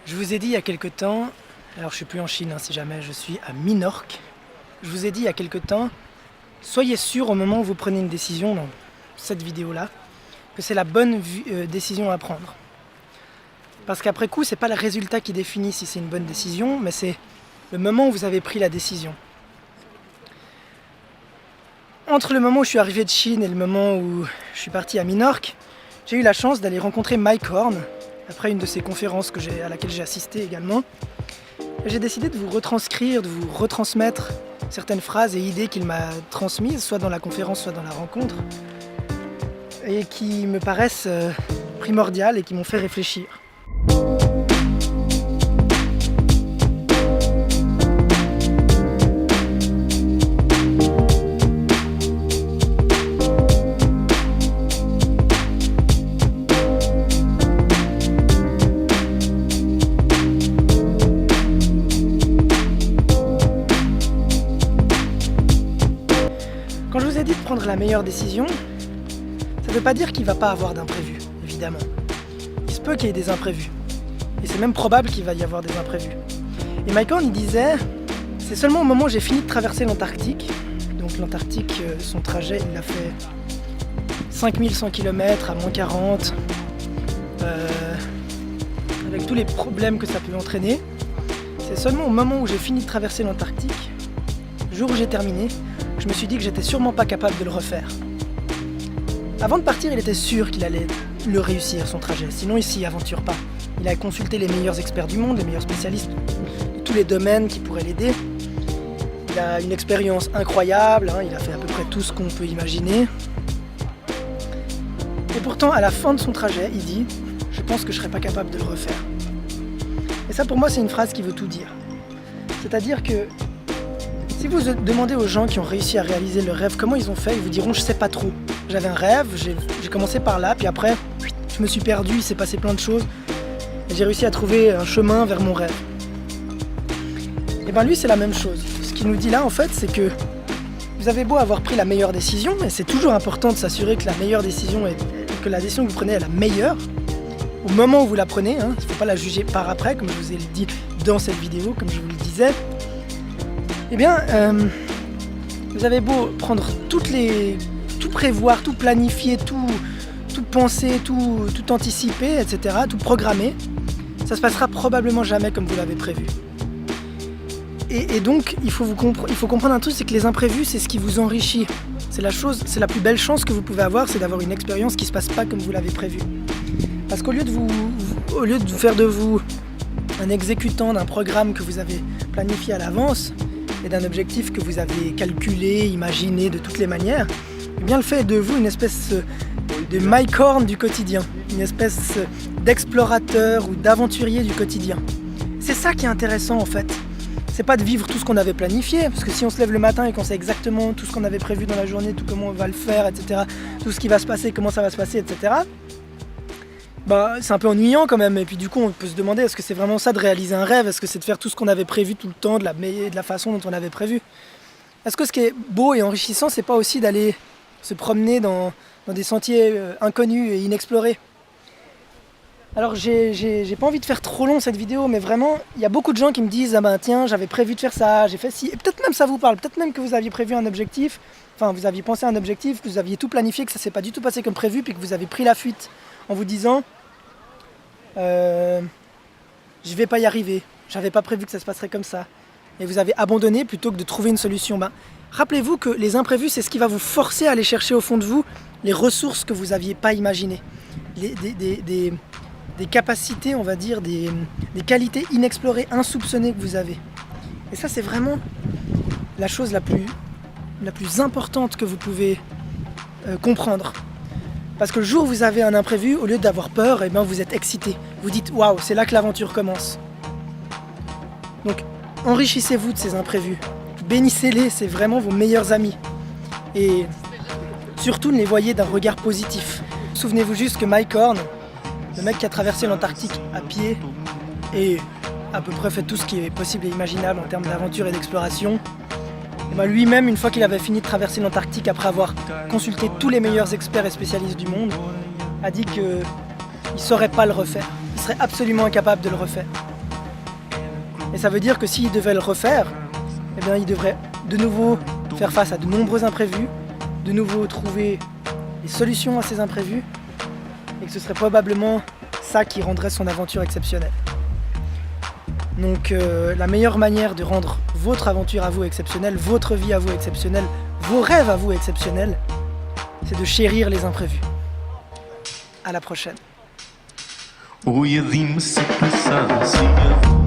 Je vous ai dit il y a quelque temps, alors je suis plus en Chine si jamais, je suis à Minorque. Je vous ai dit il y a quelque temps, soyez sûr au moment où vous prenez une décision dans cette vidéo-là, que c'est la bonne décision à prendre. Parce qu'après coup, c'est pas le résultat qui définit si c'est une bonne décision, mais c'est le moment où vous avez pris la décision. Entre le moment où je suis arrivé de Chine et le moment où je suis parti à Minorque, j'ai eu la chance d'aller rencontrer Mike Horn, après une de ces conférences à laquelle j'ai assisté également. Et j'ai décidé de vous retranscrire, de vous retransmettre certaines phrases et idées qu'il m'a transmises, soit dans la conférence, soit dans la rencontre, et qui me paraissent primordiales et qui m'ont fait réfléchir. Quand je vous ai dit de prendre la meilleure décision, ça ne veut pas dire qu'il ne va pas avoir d'imprévus, évidemment. Il se peut qu'il y ait des imprévus. Et c'est même probable qu'il va y avoir des imprévus. Et Mike Horn, il disait, c'est seulement au moment où j'ai fini de traverser l'Antarctique. Donc l'Antarctique, son trajet, il a fait 5100 km à moins 40, avec tous les problèmes que ça peut entraîner. C'est seulement au moment où j'ai fini de traverser l'Antarctique, le jour où j'ai terminé, je me suis dit que j'étais sûrement pas capable de le refaire. Avant de partir, il était sûr qu'il allait le réussir, son trajet, sinon il s'y aventure pas. Il a consulté les meilleurs experts du monde, les meilleurs spécialistes de tous les domaines qui pourraient l'aider. Il a une expérience incroyable, il a fait à peu près tout ce qu'on peut imaginer. Et pourtant, à la fin de son trajet, il dit « Je pense que je serais pas capable de le refaire ». Et ça, pour moi, c'est une phrase qui veut tout dire. C'est-à-dire que si vous demandez aux gens qui ont réussi à réaliser leur rêve comment ils ont fait, ils vous diront « Je sais pas trop ». J'avais un rêve, j'ai commencé par là, puis après, je me suis perdu, il s'est passé plein de choses. Et j'ai réussi à trouver un chemin vers mon rêve. Et bien lui, c'est la même chose. Ce qu'il nous dit là, en fait, c'est que vous avez beau avoir pris la meilleure décision, et c'est toujours important de s'assurer que la meilleure décision, que la décision que vous prenez est la meilleure, au moment où vous la prenez, il ne faut pas la juger par après, comme je vous ai dit dans cette vidéo, comme je vous le disais. Eh bien, vous avez beau prendre tout prévoir, tout planifier, tout penser, tout anticiper, etc., tout programmer, ça se passera probablement jamais comme vous l'avez prévu. Et donc, il faut comprendre un truc, c'est que les imprévus, c'est ce qui vous enrichit. C'est la plus belle chance que vous pouvez avoir, c'est d'avoir une expérience qui se passe pas comme vous l'avez prévu. Parce qu'au lieu de faire de vous un exécutant d'un programme que vous avez planifié à l'avance, et d'un objectif que vous avez calculé, imaginé de toutes les manières, eh bien, le fait de vous une espèce de Mike Horn du quotidien, une espèce d'explorateur ou d'aventurier du quotidien. C'est ça qui est intéressant en fait. C'est pas de vivre tout ce qu'on avait planifié, parce que si on se lève le matin et qu'on sait exactement tout ce qu'on avait prévu dans la journée, tout comment on va le faire, etc., tout ce qui va se passer, comment ça va se passer, etc., c'est un peu ennuyant quand même. Et puis du coup, on peut se demander, est-ce que c'est vraiment ça de réaliser un rêve? Est-ce que c'est de faire tout ce qu'on avait prévu tout le temps, de la façon dont on avait prévu? Est-ce que ce qui est beau et enrichissant, c'est pas aussi d'aller se promener dans des sentiers inconnus et inexplorés? Alors j'ai pas envie de faire trop long cette vidéo, mais vraiment, il y a beaucoup de gens qui me disent « Ah ben tiens, j'avais prévu de faire ça, j'ai fait ci », et peut-être même ça vous parle, peut-être même que vous aviez prévu un objectif, enfin vous aviez pensé à un objectif, que vous aviez tout planifié, que ça s'est pas du tout passé comme prévu, puis que vous avez pris la fuite en vous disant je vais pas y arriver, j'avais pas prévu que ça se passerait comme ça. Et vous avez abandonné plutôt que de trouver une solution. Rappelez-vous que les imprévus, c'est ce qui va vous forcer à aller chercher au fond de vous les ressources que vous n'aviez pas imaginées. Des capacités, on va dire, des qualités inexplorées, insoupçonnées que vous avez. Et ça, c'est vraiment la chose la plus importante que vous pouvez comprendre. Parce que le jour où vous avez un imprévu, au lieu d'avoir peur, vous êtes excité. Vous dites « Waouh, c'est là que l'aventure commence ». Donc, enrichissez-vous de ces imprévus. Bénissez-les, c'est vraiment vos meilleurs amis. Et surtout, ne les voyez d'un regard positif. Souvenez-vous juste que Mike Horn, le mec qui a traversé l'Antarctique à pied et à peu près fait tout ce qui est possible et imaginable en termes d'aventure et d'exploration, lui-même, une fois qu'il avait fini de traverser l'Antarctique après avoir consulté tous les meilleurs experts et spécialistes du monde, a dit qu'il ne saurait pas le refaire. Il serait absolument incapable de le refaire. Et ça veut dire que s'il devait le refaire, eh bien, il devrait de nouveau faire face à de nombreux imprévus, de nouveau trouver des solutions à ces imprévus, et que ce serait probablement ça qui rendrait son aventure exceptionnelle. Donc la meilleure manière de rendre votre aventure à vous exceptionnelle, votre vie à vous exceptionnelle, vos rêves à vous exceptionnels, c'est de chérir les imprévus. À la prochaine. ويا ذي مسك الساسية